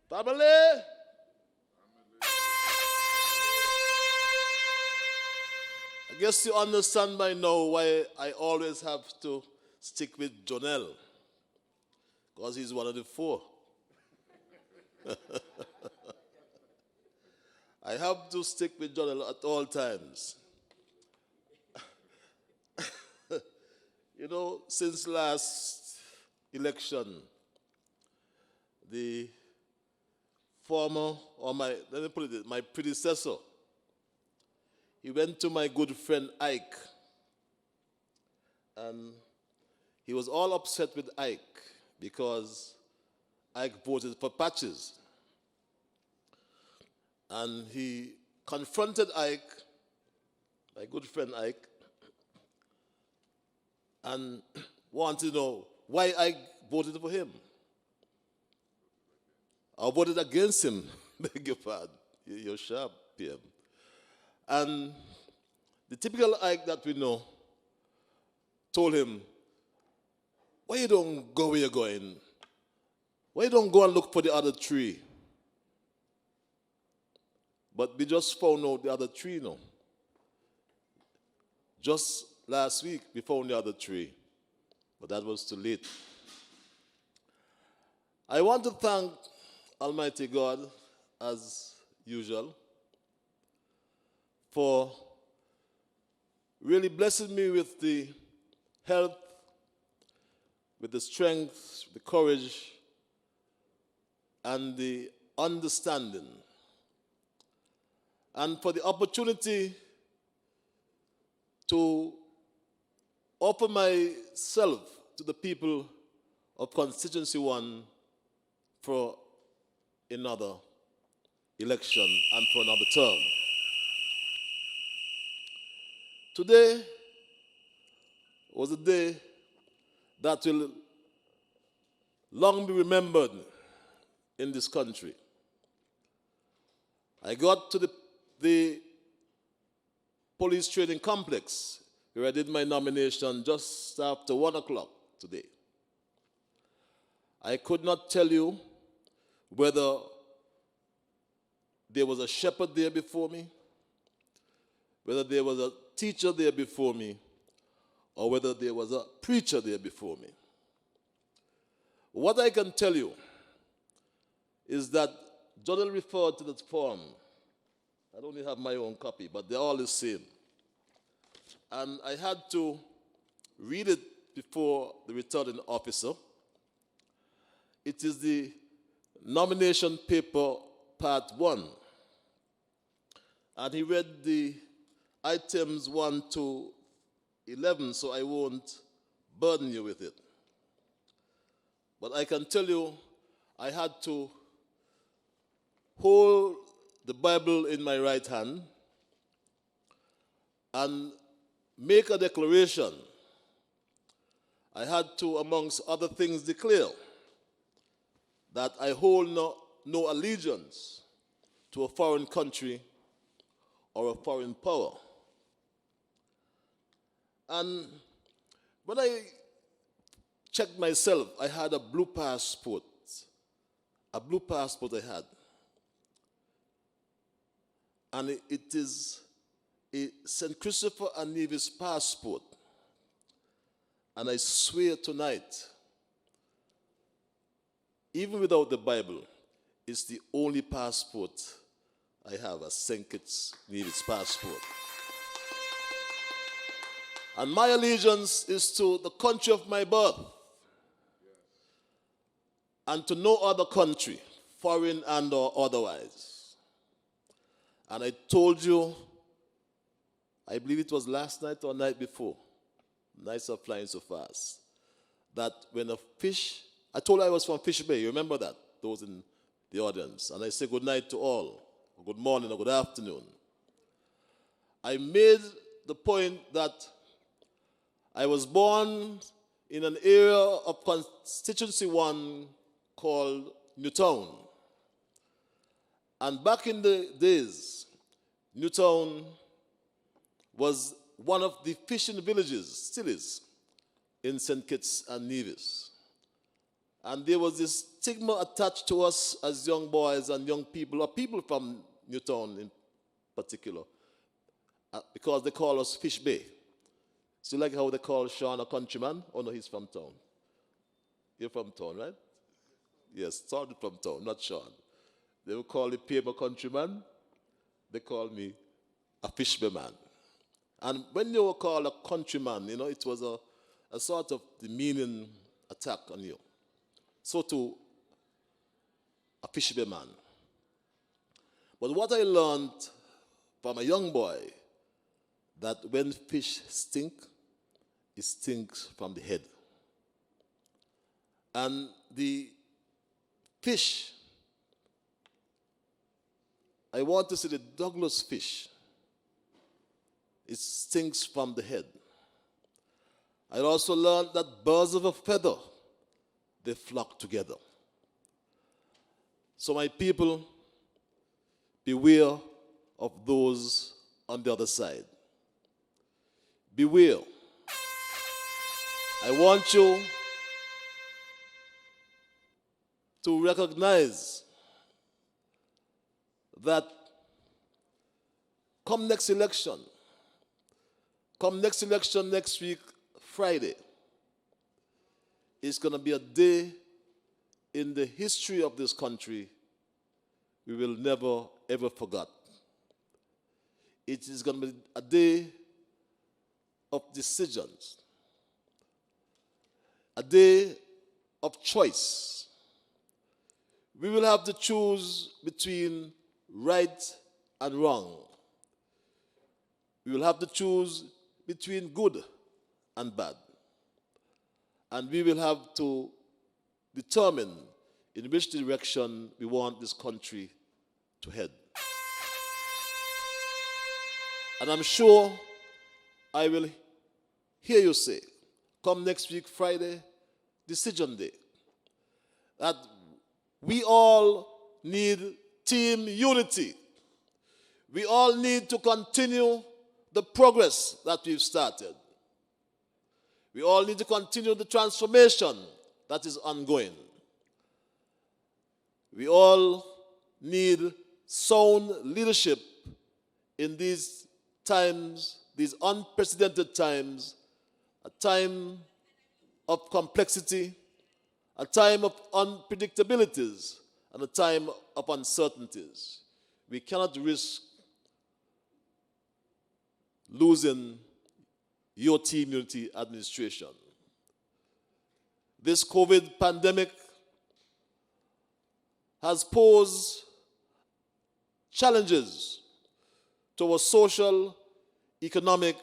Family, I guess you understand by now why I always have to stick with Jonel, because he's one of the four. I have to stick with Jonel at all times. You know, since last election, the former, or let me put it, my predecessor, he went to my good friend Ike, and he was all upset with Ike because Ike voted for Patches. And he confronted Ike, my good friend Ike, and wanted to know why Ike voted for him. I voted against him. Beg your pardon. You're sharp, PM. And the typical Ike that we know told him, why you don't go where you're going? Why you don't go and look for the other tree? But we just found out the other tree now. Just last week, we found the other tree. But that was too late. I want to thank Almighty God, as usual, for really blessing me with the health, with the strength, the courage, and the understanding, and for the opportunity to offer myself to the people of Constituency 1 for another election and for another term. Today was a day that will long be remembered in this country. I got to the police training complex where I did my nomination just after 1 o'clock today. I could not tell you whether there was a shepherd there before me, whether there was a teacher there before me, or whether there was a preacher there before me. What I can tell you is that Jonel referred to the form. I don't have my own copy, but they're all the same. And I had to read it before the returning officer. It is the nomination paper, part 1. And he read the items 1 to 11, so I won't burden you with it. But I can tell you, I had to hold the Bible in my right hand and make a declaration. I had to, amongst other things, declare that I hold no allegiance to a foreign country or a foreign power. And when I checked myself, I had a blue passport. A blue passport I had. And it is a St. Christopher and Nevis passport. And I swear tonight, even without the Bible, it's the only passport I have, a St. Kitts Nevis passport. And my allegiance is to the country of my birth and to no other country, foreign and or otherwise. And I told you, I believe it was last night or night before, nights are flying so fast, that when a fish, I told you I was from Fish Bay, you remember that, those in the audience, and I say good night to all, or good morning or good afternoon. I made the point that I was born in an area of Constituency 1 called Newtown. And back in the days, Newtown was one of the fishing villages, still is, in St. Kitts and Nevis. And there was this stigma attached to us as young boys and young people, or people from Newtown in particular, because they call us Fish Bay. So like how they call Sean a countryman? Oh no, he's from town. You're from town, right? Yes, started from town, not Sean. They will call the paper countryman. They call me a Fish Bay man. And when you were called a countryman, it was a sort of demeaning attack on you. So too, a Fish Bay man. But what I learned from a young boy, that when fish stink, it stinks from the head. And the fish, I want to say the Douglas fish, it stinks from the head. I also learned that birds of a feather, they flock together. So my people, beware of those on the other side. Beware. I want you to recognize that come next election next week, Friday, it's going to be a day in the history of this country we will never, ever forget. It is going to be a day of decisions, a day of choice. We will have to choose between right and wrong. We will have to choose between good and bad. And we will have to determine in which direction we want this country to head. And I'm sure I will hear you say, come next week, Friday, Decision Day, that we all need team unity. We all need to continue the progress that we've started. We all need to continue the transformation that is ongoing. We all need sound leadership in these times, these unprecedented times, a time of complexity, a time of unpredictabilities, and a time of uncertainties. We cannot risk losing your team unity administration. This COVID pandemic has posed challenges to our social, economic,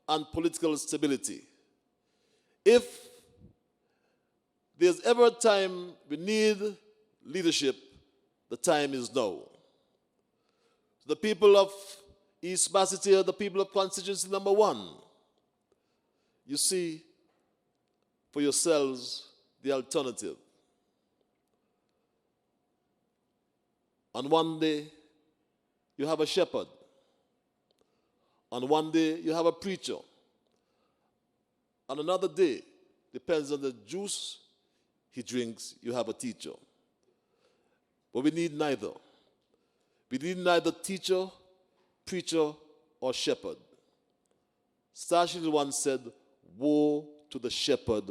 and political stability. If there's ever a time we need leadership, the time is now. The people of East Basseterre, the people of constituency number 1, you see for yourselves the alternative. On one day, you have a shepherd. On one day, you have a preacher. On another day, depends on the juice he drinks, you have a teacher. But we need neither. We need neither teacher, preacher, or shepherd. Starship once said, woe to the shepherd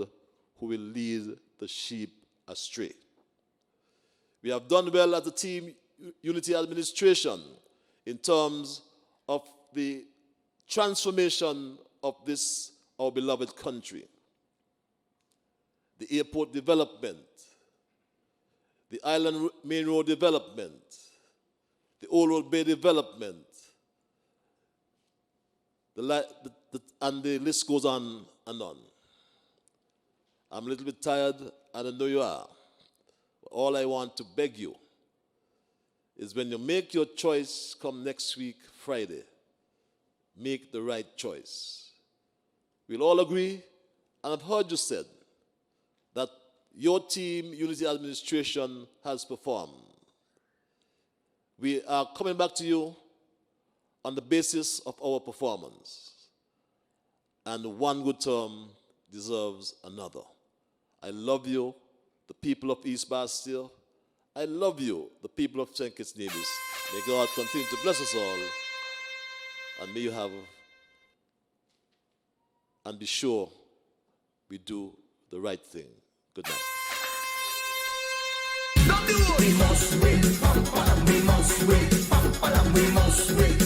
who will lead the sheep astray. We have done well as a team unity administration in terms of the transformation of this, our beloved country. The airport development, the Island Main Road development, the Old Road Bay development, and the list goes on and on. I'm a little bit tired, and I know you are. All I want to beg you is when you make your choice come next week, Friday, make the right choice. We'll all agree, and I've heard you said, that your team, Unity Administration, has performed. We are coming back to you on the basis of our performance. And one good term deserves another. I love you. the people of East Bastille. I love you, the people of St. Kitts Nevis. May God continue to bless us all. And may you have, and be sure we do the right thing. Good night. We must win, we must win, we must win.